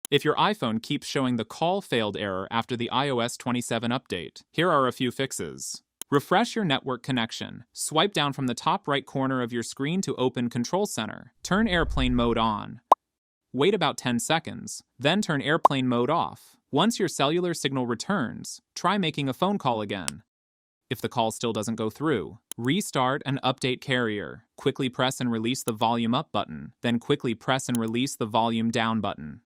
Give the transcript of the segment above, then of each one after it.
If your iPhone keeps showing the call failed error after the iOS 27 update, here are a few fixes. Refresh your network connection. Swipe down from the top right corner of your screen to open Control Center. Turn airplane mode on. Wait about 10 seconds, then turn airplane mode off. Once your cellular signal returns, try making a phone call again. If the call still doesn't go through, restart and update carrier. Quickly press and release the volume up button, then quickly press and release the volume down button.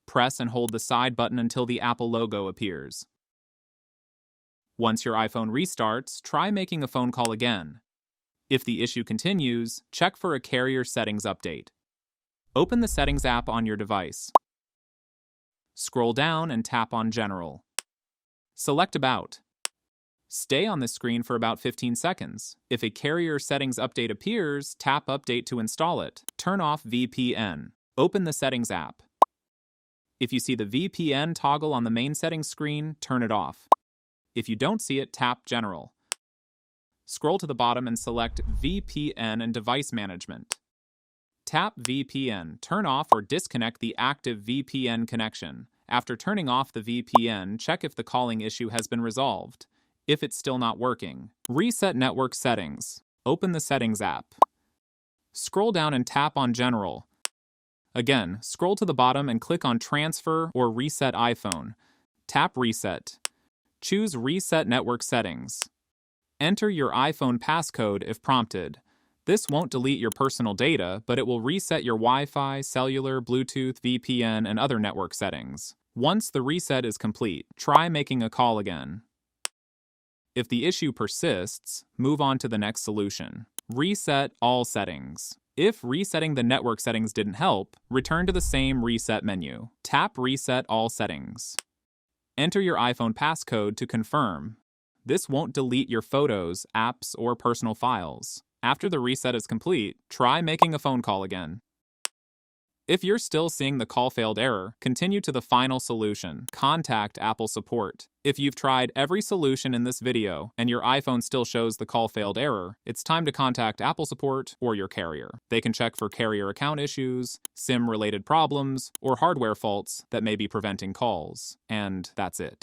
Press and hold the side button until the Apple logo appears. Once your iPhone restarts, try making a phone call again. If the issue continues, check for a carrier settings update. Open the Settings app on your device. Scroll down and tap on General. Select About. Stay on the screen for about 15 seconds. If a carrier settings update appears, tap Update to install it. Turn off VPN. Open the Settings app. If you see the VPN toggle on the main settings screen, turn it off. If you don't see it, tap General. Scroll to the bottom and select VPN and Device Management. Tap VPN. Turn off or disconnect the active VPN connection. After turning off the VPN, check if the calling issue has been resolved. If it's still not working, reset network settings. Open the Settings app. Scroll down and tap on General. Again, scroll to the bottom and click on Transfer or Reset iPhone. Tap Reset. Choose Reset Network Settings. Enter your iPhone passcode if prompted. This won't delete your personal data, but it will reset your Wi-Fi, cellular, Bluetooth, VPN, and other network settings. Once the reset is complete, try making a call again. If the issue persists, move on to the next solution. Reset all settings. If resetting the network settings didn't help, return to the same reset menu. Tap Reset all settings. Enter your iPhone passcode to confirm. This won't delete your photos, apps, or personal files. After the reset is complete, try making a phone call again. If you're still seeing the call failed error, continue to the final solution. Contact Apple support. If you've tried every solution in this video and your iPhone still shows the call failed error, it's time to contact Apple support or your carrier. They can check for carrier account issues, SIM-related problems, or hardware faults that may be preventing calls. And that's it.